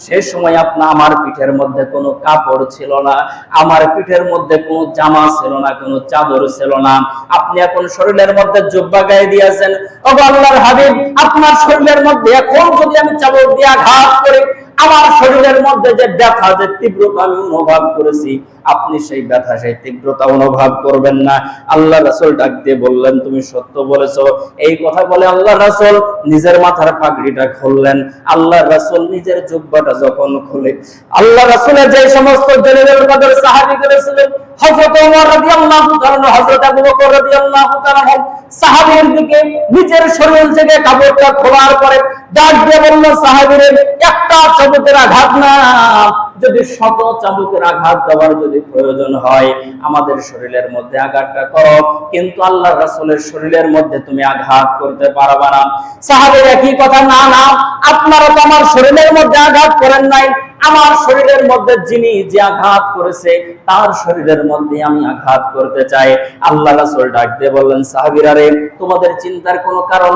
সেই সময় আমার পিঠের মধ্যে কোনো কাপড় ছিল না, আমার পিঠের মধ্যে কোনো জামা ছিল না, কোনো চাদর ছিল না। আপনি এখন শরীরের মধ্যে জুব্বা গায়ে দিয়েছেন। ওগো আল্লাহর হাবিব, আপনার শরীরের মধ্যে এখন যদি আমি চাবুক দিয়ে আঘাত করি, আমার শরীরের মধ্যে যে ব্যথা, যে তীব্রতা আমি অনুভব করেছি, আপনি সেই ব্যথা, সেই তীব্রতা অনুভব করবেন না। আল্লাহ রাসূল ডাক দিয়ে বললেন, তুমি সত্য বলেছো। এই কথা বলে আল্লাহ রাসূল নিজের মাথার পাগড়িটা খুললেন। আল্লাহ রাসূল নিজের জুব্বাটা যখন খুলে, আল্লাহ রাসূলের যে সমস্ত জলিলুল কদর সাহাবীগুলো ছিলেন, হযরত ওমর রাদিয়াল্লাহু তাআলা, হযরত আবু বকর রাদিয়াল্লাহু তাআলা সাহাবীর দিকে নিজের শরীর থেকে কাপড়টা খোলার পরে ডাক দিয়ে বলল, সাহাবীরে, একটা চাবুকের আঘাত না, যদি শত চাবুকের আঘাত দেওয়ার যদি প্রয়োজন হয় আমাদের শরীরের মধ্যে আঘাতটা করো, কিন্তু আল্লাহর রাসূলের শরীরের মধ্যে তুমি আঘাত করতে পারবে না। সাহাবীরা কি কথা, না না, আপনারা তো আমার শরীরের মধ্যে আঘাত করেন নাই, আমার শরীরের মধ্যে যিনি যে আঘাত করেছে তার শরীরের মধ্যে আমি আঘাত করতে চাই। আল্লাহ রাসূল ডাক দিয়ে বললেন, সাহাবীরা রে, তোমাদের চিন্তার কোনো কারণ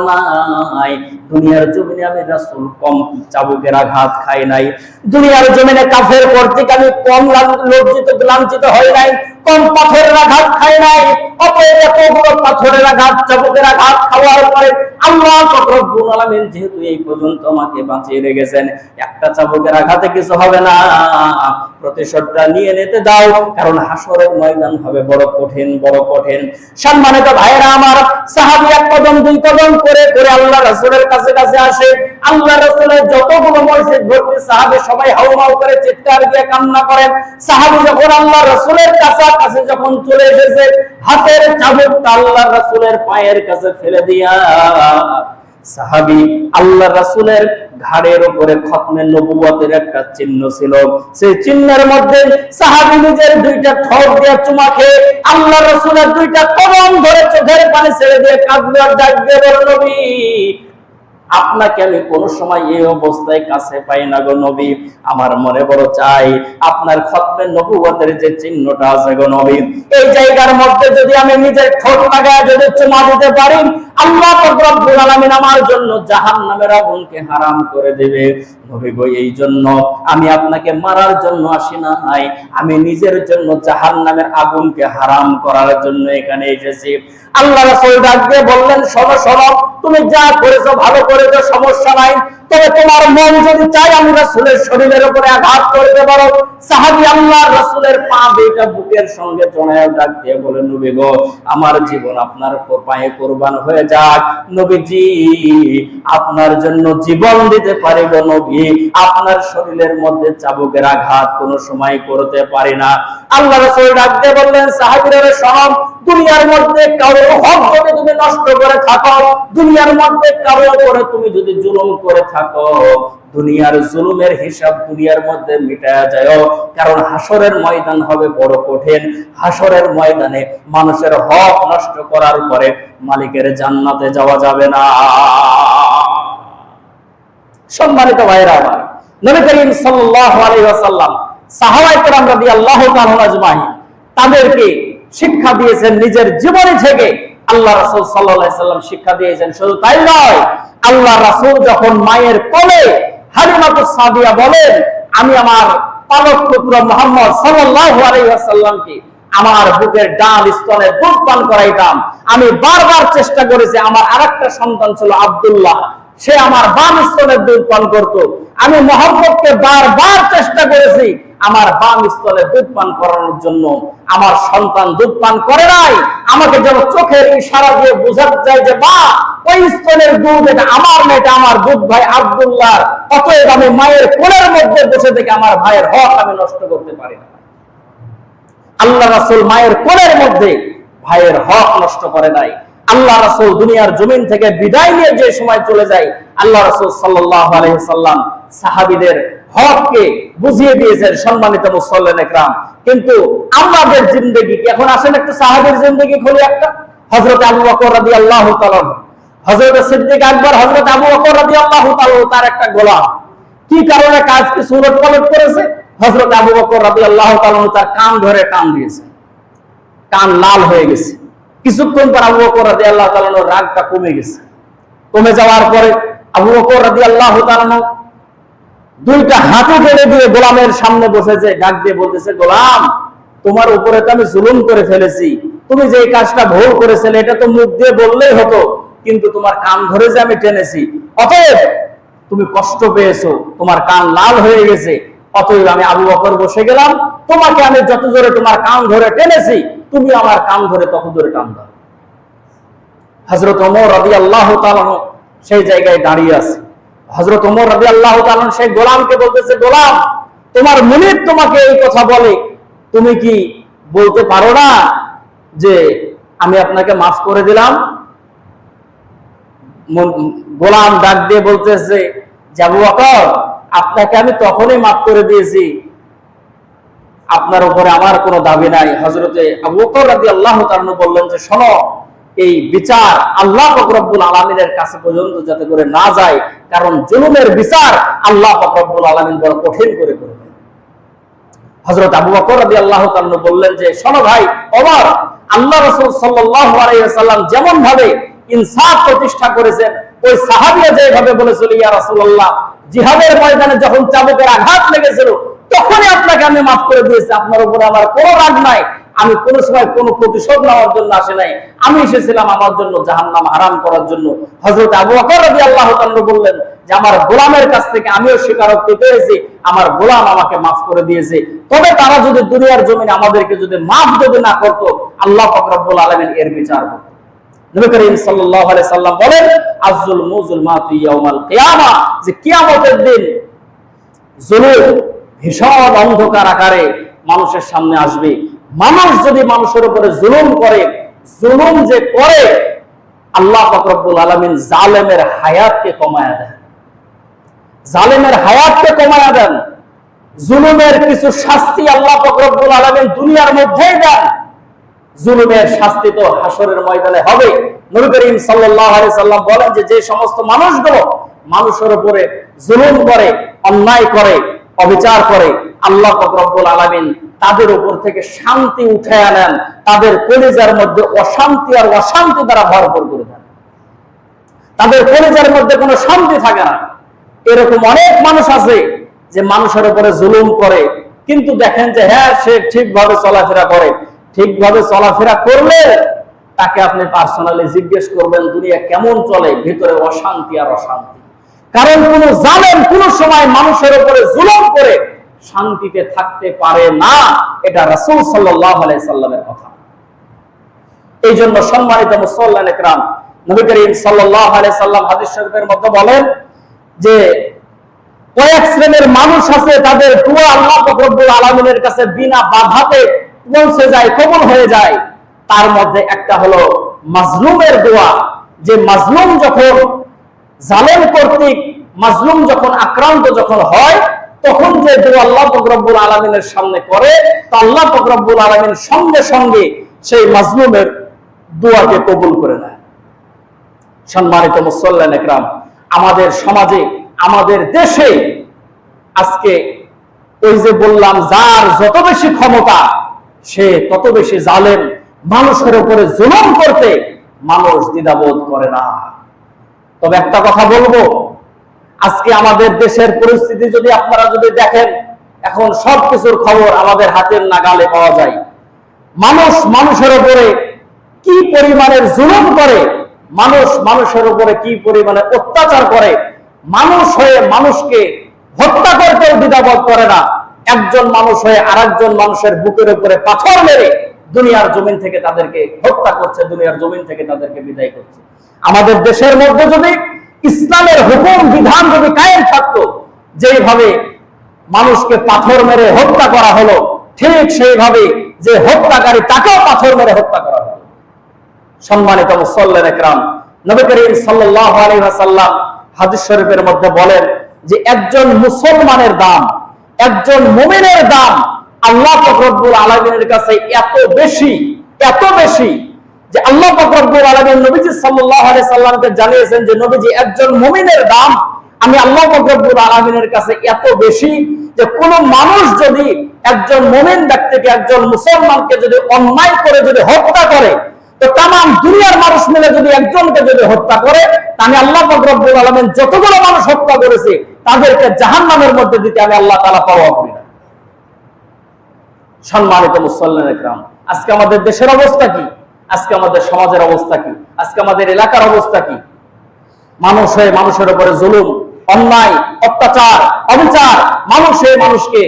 নাই। দুনিয়ার জমিনে আমি রাসূল কম চাবুকের আঘাত খাই নাই, দুনিয়ার জমিনে কাফের কর্তৃক আমি কম লজ্জিত লাঞ্ছিত হই নাই, কম পাথরের আঘাত খাই নাই। অতএব এতগুলো পাথরের আঘাত, চাবুকের আঘাত খাওয়ার পরে আল্লাহ রব্বুল আলামিন যেহেতু এই পর্যন্ত আমাকে বাঁচিয়ে রেখেছেন, একটা চাবুকের আঘাতে কিছু হবে না, প্রতিশোধটা নিয়ে নিতে দাও, কারণ হাসরের ময়দান হবে বড় কঠিন, বড় কঠিন। সম্মানিত ভাইরা আমার, সাহাবী এক কদম দুই কদম করে করে আল্লাহ রাসূলের কাছে কাছে আসে। আল্লাহ রাসূলের যতগুলো মসজিদ ভর্তি সাহাবী সবাই হাউমাউ করে চিৎকার দিয়ে কান্না করেন। সাহাবী যখন আল্লাহ রাসূলের কাছে যখন চলে এসেছে, হাতের চাবুকটা আল্লাহ রাসূলের পায়ের কাছে ফেলে দিয়া সাহাবী আল্লাহ রাসূলের ঘাড়ের উপরে খতমে নবুয়তের একটা চিহ্ন ছিল, সেই চিহ্নের মধ্যে সাহাবী নিজের দুইটা ঠোঁট দিয়ে চুমা খেয়ে আল্লাহ রাসূলের দুইটা কদম ধরে চোখের পানি ছেড়ে দিয়ে কাঁদলো আর ডাক দিয়ে বলল, নবী, আপনাকে আমি কোন সময় এই অবস্থায় কাছে পাই না গো নবী, আমার মনে বড় চাই আপনার খতমে নবুয়তের যে চিহ্নটা আছে গো নবী, এই জায়গার মধ্যে যদি আমি নিজের ঠোঁট লাগায় যদি চুমা দিতে পারি, আল্লাহ রব্বুল আলামিন আমার জন্য জাহান্নামের আগুনকে হারাম করে দেবে। নবী গো, এই জন্য আমি আপনাকে মারার জন্য আসি নাই, আমি নিজের জন্য জাহান্নামের আগুনকে হারাম করার জন্য এখানে এসেছি। আল্লাহ রাসূল ডাক দিয়ে বললেন, শোনো শোনো, তুমি যা করেছো ভালো করেছো, সমস্যা নাই, তবে তোমার মন যদি চাই আমি রাসূলের শরীরের উপরে আঘাত করতে পারো। সাহাবী আল্লাহ রাসূলের পা দুইটা বুকের সঙ্গে জড়ায় ডাক দিয়ে বলে, নবী গো, আমার জীবন আপনার পায়ে কুরবান হয়ে যাক, নবীজি আপনার জন্য জীবন দিতে পারি গো নবী, আপনার শরীরের মধ্যে চাবুকের আঘাত কোনো সময় করতে পারি না। আল্লাহ রাসূল ডাক দিয়ে বললেন, সাহাবীরা শোনো, দুনিয়ার মধ্যে কারো হক যদি তুমি নষ্ট করে থাকো, দুনিয়ার মধ্যে কারো উপরে তুমি যদি জুলুম করে থাকো, দুনিয়ার জুলুমের হিসাব দুনিয়ার মধ্যে মিটায়া যায়, কারণ হাসরের ময়দান হবে বড় কঠিন। হাসরের ময়দানে মানুষের হক নষ্ট করার পরে মালিকের জান্নাতে যাওয়া যাবে না। সম্মানিত ভাইরা আমার, নবী করিম সাল্লাল্লাহু আলাইহি ওয়াসাল্লাম সাহাবায়ে কেরাম রাদিয়াল্লাহু তাআলা আজমাইন তাদেরকে শিক্ষা দিয়েছেন নিজের জীবনী থেকে। আল্লাহ রাসূল সাল্লাল্লাহু আলাইহি ওয়াসাল্লাম শিক্ষা দিয়েছেন, শুধু তাই নয়, আল্লাহ রাসূল যখন মায়ের কোলে হালিমাতুস সাদিয়া বলেন, আমি আমার পালক পুত্র মুহাম্মদ সাল্লাল্লাহু আলাইহি ওয়াসাল্লামকে আমার বুকের ডাল স্তনে দুধ পান করাইতাম, আমি বারবার চেষ্টা করেছি, আমার আরেকটা সন্তান ছিল আব্দুল্লাহ, সে আমার বাম স্তনের দুধ পান করত, আমি মুহাম্মদকে বারবার চেষ্টা করেছি আমার বাম স্তনে দুধ পান করানোর জন্য, আমার সন্তান দুধ পান করে নাই, আমাকে যেন চোখের ইশারা দিয়ে বোঝাতে যায় যে মা, ওই স্তনের দুধ এটা আমার না, এটা আমার দুধ ভাই আব্দুল্লাহর, অতএব আমি মায়ের কোলের মধ্যে বসে থেকে আমার ভাইয়ের হক আমি নষ্ট করতে পারি না। আল্লাহ রাসূল মায়ের কোলের মধ্যে ভাইয়ের হক নষ্ট করে নাই। আল্লাহ রাসূল দুনিয়ার জমিন থেকে বিদায় নিয়ে যে সময় চলে যায়, আল্লাহ রাসূল সাল্লাল্লাহু আলাইহি সাল্লাম সাহাবীদের হককে বুঝিয়ে দিয়েছেন। সম্মানিত মুসল্লিন ইকরাম, কিন্তু আমাদের জিন্দেগি কি এখন আসেন একটু সাহাবীর জিন্দেগি খুলি একটা। হযরত আবু বকর রাদিয়াল্লাহু তাআলা, হযরত সিদ্দিক আকবর, হযরত আবু বকর রাদিয়াল্লাহু তাআলা তার একটা গোলাম কি কারণে কাজকে সুরত পালট করেছে, হযরত আবু বকর রাদিয়াল্লাহু তাআলা তার কান ধরে টান দিয়েছে, কান লাল হয়ে গেছে। কিছুক্ষণ পর আবু বকর রাদিয়াল্লাহু তাআলা রাগটা কমে গেছে। কমে যাওয়ার পরে আবু বকর রাদিয়াল্লাহু তাআলা দুইটা হাতে গেড়ে দিয়ে গোলামের সামনে বসেছে, ডাক দিয়ে বলতেছে, গোলাম, তোমার উপরে তো আমি জুলুম করে ফেলেছি, তুমি যে এই কাজটা ভুল করেছিলে এটা তো মুখ দিয়ে বললেই হতো, কিন্তু তোমার কান ধরে যে আমি টেনেছি, অতএব তুমি কষ্ট পেয়েছো, তোমার কান লাল হয়ে গেছে, অতএব আমি আবু বকর বসে গেলাম, তোমাকে আমি যত জোরে তোমার কান ধরে টেনেছি, তুমি আমার কান ধরে তত জোরে টান দাও। হযরত ওমর রাদিয়াল্লাহু তাআলা সেই জায়গায় দাঁড়িয়ে আছে। হযরত ওমর রাদিয়াল্লাহু তাআলা সেই গোলামকে বলতেছে, গোলাম, তোমার মুনিব তোমাকে এই কথা বলে, তুমি কি বলতে পারো না যে আমি আপনাকে মাফ করে দিলাম? গোলাম ডাক দিয়ে বলতেছে যে আবু বকর, আপনাকে আমি তখনই মাফ করে দিয়েছি আপনার উপরে আমার কোনো দাবি নাই। হযরতে আবু বকর রাদিয়াল্লাহু তাআলা বললেন যে শোনো, এই বিচার আল্লাহ পাক রব্বুল আলামিনের কাছে পর্যন্ত যাতে করে না যায়, কারণ জুলুমের বিচার আল্লাহ পাক রব্বুল আলামিন বড় কঠিন করে দেন। হযরত আবু বকর রাদিয়াল্লাহু তাআলা বললেন যে শোনো ভাই ওমর, আল্লাহ রাসূল সাল্লাল্লাহু আলাইহি ওয়াসাল্লাম যেমন ভাবে ইনসাফ প্রতিষ্ঠা করেছেন, ওই সাহাবীরা যেভাবে বলেছিল ইয়া রাসূলুল্লাহ, জিহাদের ময়দানে যখন চাবুকের আঘাত লেগেছিল তখনই আপনাকে আমি মাফ করে দিয়েছি, আপনার উপরে আমার কোনো রাগ নাই, আমি কোনো সময় কোনো প্রতিশোধ নেওয়ার জন্য আসে নাই, আমি এসেছিলাম আমার জন্য জাহান্নাম হারাম করার জন্য। হযরত আবু বকর রাদিয়াল্লাহু তাআলা বললেন যে আমার গোলামের কাছ থেকে আমিও স্বীকারোক্তি পেয়েছি, আমার গোলাম আমাকে মাফ করে দিয়েছে। তবে তারা যদি দুনিয়ার জমিনে আমাদেরকে যদি মাফ যদি না করতো, আল্লাহ পাক রব্বুল আলামিন এর বিচার করতেন। নবী করিম সাল্লাল্লাহু আলাইহি সাল্লাম বলেন আয-যুলমু যুলমাতু ইয়াউমাল কিয়ামা, যে কিয়ামতের দিন জুলুম ভীষণ অন্ধকার আকারে মানুষের সামনে আসবে। মানুষ যদি মানুষের উপরে জুলুম করে, জুলুম যে করে, আল্লাহ পাক রব্বুল আলামিন জালেমের হায়াতকে কমায়া দেন, জালেমের হায়াতকে কমায়া দেন। জুলুমের কিছু শাস্তি আল্লাহ পাক রব্বুল আলামিন দুনিয়ার মধ্যেই দেন, জুলুমের শাস্তি তো হাসরের ময়দানে হবে। নবী করিম সাল্লাল্লাহু আলাইহি সাল্লাম বলেন যে যে সমস্ত মানুষগুলো মানুষের উপরে জুলুম করে, অন্যায় করে, অবিচার করে, আল্লাহ পাক রব্বুল আলামিন তাদের উপর থেকে শান্তি উঠায় নেন, তাদের কলিজার মধ্যে অশান্তি আর অশান্তি দ্বারা ভরপুর করে দেন, তাদের কলিজার মধ্যে কোনো শান্তি থাকে না। এরকম অনেক মানুষ আছে যে মানুষের উপরে জুলুম করে, কিন্তু দেখেন যে হ্যাঁ সে ঠিকভাবে চলাফেরা করে, ঠিকভাবে চলাফেরা করলে তাকে আপনি পার্সোনালি জিজ্ঞেস করবেন দুনিয়া কেমন চলে, ভিতরে অশান্তি আর অশান্তি। কারণ কোন জালেম কোন সময় মানুষের উপরে জুলুম করে শান্তিতে থাকতে পারে না, এটা রাসূল সাল্লাল্লাহু আলাইহি সাল্লামের কথা। এই জন্য সম্মানিত মুসল্লিয়ান ইকরাম, নবী করিম সাল্লাল্লাহু আলাইহি সাল্লাম হাদিস শরীফের মধ্যে বলেন যে কয়েক শ্রেণীর মানুষ আছে, তাদের দোয়া আল্লাহ পাক রব্বুল আলামিনের কাছে বিনা বাধাতে পৌঁছে যায়, কবুল হয়ে যায়। তার মধ্যে একটা হলো মাজলুমের দোয়া, যে মাজলুম যখন জালেম কর্তৃক মাজলুম যখন আক্রান্ত যখন হয়, তখন যে দোয়া আল্লাহ পাক রব্বুল আলামিনের সামনে করে, তা আল্লাহ পাক রব্বুল আলামিন সঙ্গে সঙ্গে সেই মাজলুমের দোয়াকে কবুল করে নেয়। সম্মানিত মুসল্লিয়ান ইকরাম, আমাদের সমাজে, আমাদের দেশে আজকে ওই যে বললাম যার যত বেশি ক্ষমতা সে তত বেশি জালেম, মানুষের উপরে জুলুম করতে মানুষ দ্বিধাবোধ করে না। তবে একটা কথা বলবো, আজকে আমাদের দেশের পরিস্থিতি যদি আপনারা যদি দেখেন, এখন সবকিছুর খবর আমাদের হাতের নাগালে পাওয়া যায়। মানুষ মানুষের উপরে কি পরিমাণের জুলুম করে, মানুষ মানুষের উপরে কি পরিমাণে অত্যাচার করে, মানুষ হয়ে মানুষকে হত্যা করতেও দ্বিধাবোধ করে না। একজন মানুষ হয়ে আরেকজন মানুষের বুকের উপরে পাথর মেরে দুনিয়ার জমিন থেকে তাদেরকে হত্যা করছে, দুনিয়ার জমিন থেকে তাদেরকে বিদায় করছে। আমাদের দেশের মধ্যে যদি ইসলামের হুকুম বিধান যদি কায়েম থাকতো, যেভাবে মানুষকে পাথর মেরে হত্যা করা হলো, ঠিক সেইভাবে যে হত্যাকারী তাকেও পাথর মেরে হত্যা করা হলো। সম্মানিত মুসল্লিয়ান ইকরাম, নবী করিম সাল্লাল্লাহু আলাইহি ওয়াসাল্লাম হাদিস শরীফের মধ্যে বলেন যে একজন মুসলমানের দাম, একজন মুমিনের দাম আল্লাহ পাক রব্বুল আলামিনের কাছে এত বেশি, এত বেশি যে আল্লাহ পাক রব্বুল আলামিন নবীজি সাল্লাল্লাহু আলাইহি সাল্লামকে জানিয়েছেন যে নবীজি একজন মুমিনের দাম আমি আল্লাহ পাক রব্বুল আলামিনের কাছে এত বেশি যে কোন মানুষ যদি একজন মুমিন ব্যক্তিকে, একজন মুসলমানকে যদি অন্যায় করে যদি হত্যা করে, তো তামাম দুনিয়ার মানুষ মিলে যদি একজনকে যদি হত্যা করে, তাহলে আল্লাহ পাক রব্বুল আলামিন যতগুলো মানুষ হত্যা করেছে তাদেরকে জাহান্নামের মধ্যে দিতে আমি আল্লাহ তাআলা পাওয়া করি না। সম্মানিত মুসল্লিয়ান ইকরাম, আজকে আমাদের দেশের অবস্থা কি, আজকে আমাদের সমাজের অবস্থা কি, আজকে আমাদের এলাকার অবস্থা কি? মানুষ হয়ে মানুষের উপরে জুলুম, অন্যায়, অত্যাচার, অবিচার, মানুষ হয়ে মানুষকে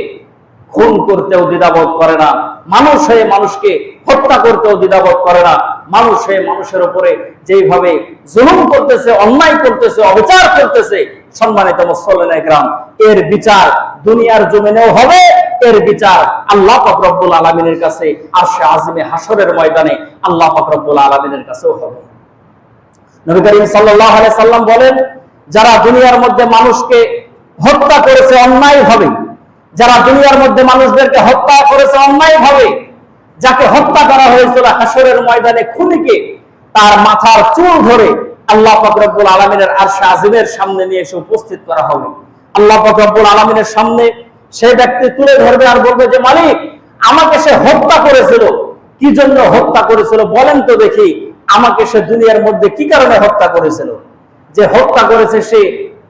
খুন করতেও দ্বিধাবোধ করে না, মানুষ হয়ে মানুষকে হত্যা করতেও দ্বিধাবোধ করে না, মানুষ হয়ে মানুষের উপরে যেভাবে জুলুম করতেছে, অন্যায় করতেছে, অবিচার করতেছে, সম্মানিত মুসল্লিয়ান ইকরাম, এর বিচার দুনিয়ার জমিনেও হবে, এর বিচার আল্লাহ পাক রব্বুল আলামিনের কাছে আরশে আজিমে হাসরের ময়দানে আল্লাহ পাক রব্বুল আলামিনের কাছেও হবে। নবী করিম সাল্লাল্লাহু আলাইহি সাল্লাম বলেন, যারা দুনিয়ার মধ্যে মানুষকে হত্যা করেছে অন্যায়ভাবে, যারা দুনিয়ার মধ্যে মানুষদেরকে হত্যা করেছে অন্যায়ভাবে, যাকে হত্যা করা হয়েছিল হাসরের ময়দানে খুনিকে তার মাথার চুল ধরে আল্লাহ পাক রব্বুল আলামিনের আরশে আজিমের সামনে নিয়ে এসে উপস্থিত করা হবে। আল্লাহ পাক রব্বুল আলামিনের সামনে সেই ব্যক্তি তুলে ধরবে আর বলবে যে মালিক, আমাকে সে হত্যা করেছিল, কি জন্য হত্যা করেছিল বলেন তো দেখি, আমাকে সে দুনিয়ার মধ্যে কি কারণে হত্যা করেছিল? যে হত্যা করেছে সে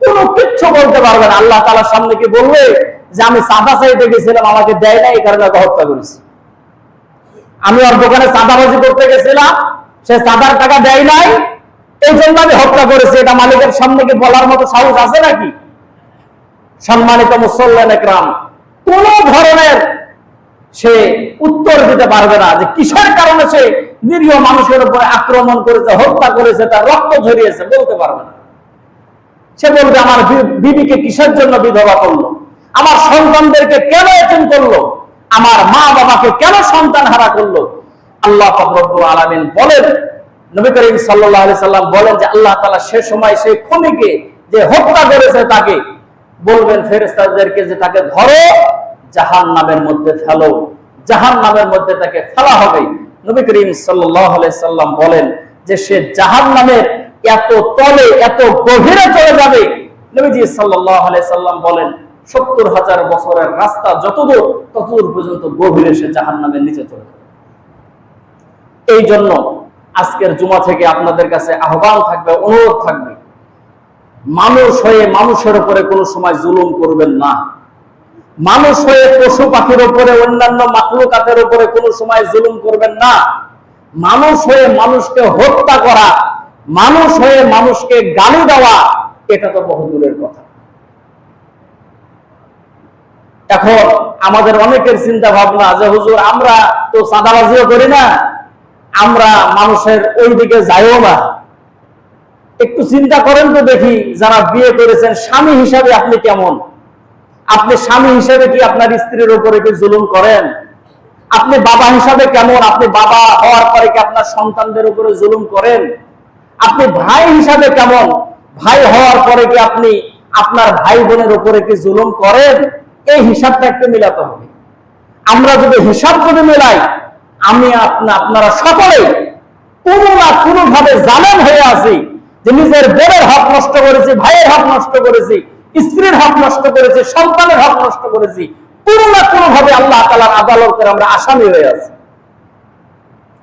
কোনো কিচ্ছু বলতে পারবে না। আল্লাহ তাআলার সামনে কি বলবে যে আমি চাঁদা চাইতে গেছিলাম, আমাকে দেয় না, এই কারণে তাকে হত্যা করেছি। আমি ওর দোকানে চাঁদাবাজি করতে গেছিলাম, সে চাঁদার টাকা দেয় নাই, এই জন্য আমি হত্যা করেছি। এটা মালিকের সামনে কি বলার মতো সাহস আছে নাকি? সম্মানিত মুসল্লিয়ান একরাম, কোন ধরনের সে উত্তর দিতে পারবে না যে কিসের কারণে সে নিরীহ মানুষের উপরে আক্রমণ করেছে, হত্যা করেছে, তার রক্ত ঝরিয়েছে, বলতে পারবে না। সে বলবে আমার বিবিকে কিসের জন্য বিধবা করলো, আমার সন্তানদেরকে কেন এতিম করলো, আমার মা বাবাকে কেন সন্তান হারা করলো। আল্লাহ পাক রব্বুল আলামিন বলেন, নবী করিম সাল্লাল্লাহু আলাইহি সাল্লাম বলেন যে আল্লাহ তাআলা সে সময় সেই খুনিকে যে হত্যা করেছে তাকে বলবেন ফেরেশতাদেরকে যে তাকে ধরো, জাহান্নামের মধ্যে ফেলো, জাহান্নামের মধ্যে তাকে ফেলা হবে। নবী করিম সাল্লাল্লাহু আলাইহি সাল্লাম বলেন যে সে জাহান্নামের এত তলে, এত গভীরে চলে যাবে। নবীজি সাল্লাল্লাহু আলাইহি সাল্লাম বলেন ৭০,০০০ বছরের রাস্তা যতদূর, ততদূর পর্যন্ত গভীরে সে জাহান্নামের নিচে চলে যাবে। এই জন্য আজকের জুমা থেকে আপনাদের কাছে আহ্বান থাকবে, অনুরোধ থাকবে, মানুষ হয়ে মানুষের উপরে কোনো সময় জুলুম করবেন না। মানুষ হয়ে পশু পাখির উপরে, অন্যান্য মাখলুকাতের উপরে কোনো সময় জুলুম করবেন না। মানুষ হয়ে মানুষকে হত্যা করা, মানুষ হয়ে মানুষকে গালি দেওয়া, এটা তো বহু দূরের কথা। এখন আমাদের অনেকের চিন্তা ভাবনা যে হুজুর আমরা তো চাঁদাবাজিও করি না, আমরা মানুষের ওই দিকে যাইও না। একটু চিন্তা করেন তো দেখি, যারা বিয়ে করেছেন স্বামী হিসাবে আপনি কেমন? আপনি স্বামী হিসাবে কি আপনার স্ত্রীর উপরে কি জুলুম করেন? আপনি বাবা হিসাবে কেমন? আপনি বাবা হওয়ার পরে কি আপনার সন্তানদের উপরে জুলুম করেন? আপনি ভাই হিসাবে কেমন? ভাই হওয়ার পরে কি আপনি আপনার ভাই বোনের উপরে কি জুলুম করেন? এই হিসাবটা একটু মিলাতে হবে। আমরা যদি হিসাব যদি মিলাই, আমি আপনারা সকলেই কোনো না কোনো ভাবে জালেম হয়ে আছি, যে নিজের বোনের হক নষ্ট করেছি, ভাইয়ের হক নষ্ট করেছি, স্ত্রীর হক নষ্ট করেছি, সন্তানের হক নষ্ট করেছি, কোনো না কোনো ভাবে আল্লাহ তাআলার আদালতের আমরা আসামি হয়ে আছি,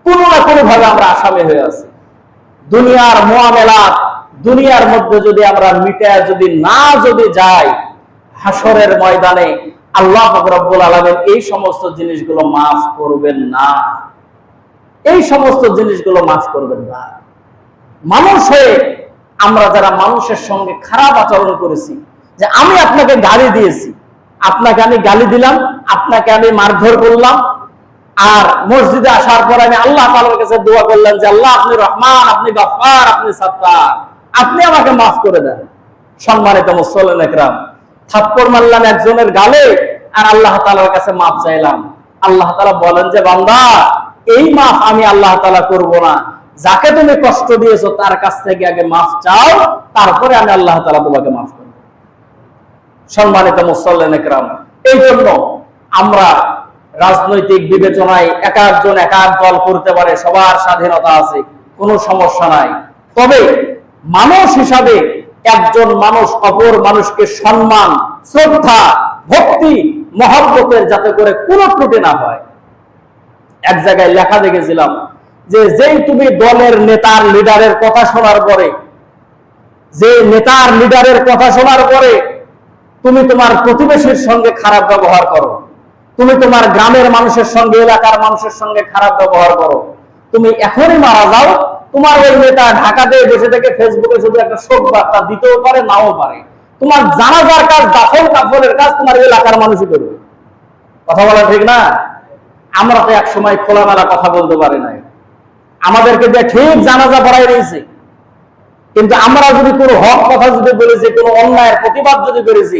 কোনো না কোনো ভাবে আমরা আসামি হয়ে আছি। দুনিয়ার মুআমালাত, দুনিয়ার মধ্যে যদি আমরা মিটায় যদি যাই, হাসরের ময়দানে আল্লাহ পাক রব্বুল আলামিন এই সমস্ত জিনিসগুলো মাফ করবেন না, এই সমস্ত জিনিসগুলো মাফ করবেন না। মানুষ হয়ে আমরা যারা মানুষের সঙ্গে খারাপ আচরণ করেছি, যে আমি আপনাকে গালি দিয়েছি, আপনাকে আমি গালি দিলাম, আপনাকে আমি মারধর করলাম, আর মসজিদে আসার পর আমি আল্লাহ তাআলার কাছে দোয়া করলাম যে আল্লাহ আপনি রহমান, আপনি গফফার, আপনি সাত্তার, আপনি আমাকে মাফ করে দেন। সম্মানিত মুসল্লিন একরাম, থাপ্পড় মারলাম একজনের গালে আর আল্লাহ তাআলার কাছে মাফ চাইলাম। আল্লাহ তাআলা বলেন যে বান্দা, এই মাফ আমি আল্লাহ তাআলা করব না, যাকে তুমি কষ্ট দিয়েছো তার কাছ থেকে আগে মাফ চাও, তারপরে আমি আল্লাহ তাআলা তোমাকে মাফ করব। সম্মানিত মুসল্লিন একরাম, এই জন্য আমরা রাজনৈতিক বিবেচনায় এক একজন এক এক দল করতে পারে, সবার স্বাধীনতা আছে, কোনো সমস্যা নাই। তবে মানুষ হিসাবে একজন মানুষ অপর মানুষকে সম্মান, শ্রদ্ধা, ভক্তি, মহব্বতের যাতে করে কোনো ত্রুটি না হয়। এক জায়গায় লেখা দেখেছিলাম যে যেই তুমি দলের নেতার লিডারের কথা শোনার পরে, যে নেতার লিডারের কথা শোনার পরে তুমি তোমার প্রতিবেশীর সঙ্গে খারাপ ব্যবহার করো, তুমি তোমার গ্রামের মানুষের সঙ্গে, এলাকার মানুষের সঙ্গে খারাপ ব্যবহার করো, তুমি এখনই মারা যাও। তোমার ওই নেতা ঢাকাতে বসে থেকে ফেসবুকে শুধু একটা শোক বার্তা দিতেও পারে, নাও পারে। তোমার জানাজার কাজ, দাফন কাফনের কাজ তোমার এলাকার মানুষই করবে। কথা বলা ঠিক না? আমরা তো এক সময় খোলামেলা কথা বলতে পারি নাই, আমাদেরকে দিয়ে ঠিক জানাজা পড়াই রয়েছে। কিন্তু আমরা যদি কোনো হক কথা যদি বলেছি, কোনো অন্যায়ের প্রতিবাদ যদি করেছি,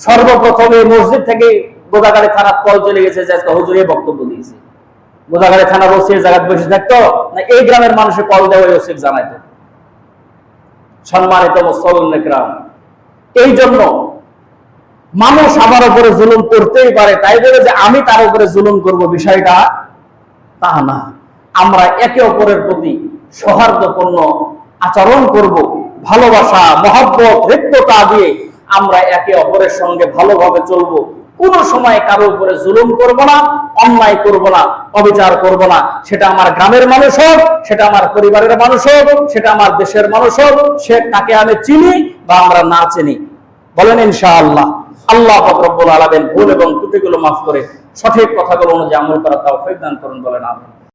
সর্বপ্রথমে মসজিদ থেকে গোদাগাড়ি থানার কল চলে গেছে যে আজকে হুজুর এই বক্তব্য দিয়েছে। গোদাগাড়ি থানার ওসির জায়গায় বসে থাকতো না, এই গ্রামের মানুষের কল দেওয়া ওসির জানাইতো। সম্মানিত মুসল্লিন একরাম, এই জন্য মানুষ আমার উপরে জুলুম করতেই পারে, তাই বলে যে আমি তার উপরে জুলুম করব বিষয়টা তা না। আমরা একে অপরের প্রতি সৌহার্দ্যপূর্ণ আচরণ করব, ভালোবাসা, মহব্বত, হৃদ্যতা দিয়ে আমরা একে অপরের সঙ্গে ভালোভাবে চলবো। কোনো সময় কারো উপরে জুলুম করব না, অন্যায় করব না, অবিচার করব না। সেটা আমার গ্রামের মানুষ হোক, সেটা আমার পরিবারের মানুষ হোক, সেটা আমার দেশের মানুষ হোক, সে তাকে আমি চিনি বা আমরা না চিনি। বলেন ইনশাআল্লাহ। আল্লাহ পাক রব্বুল আলামিন ভুল এবং ত্রুটিগুলো মাফ করে সঠিক কথাগুলো অনুযায়ী আমল করার তৌফিক দান করুন। বলেন আমিন।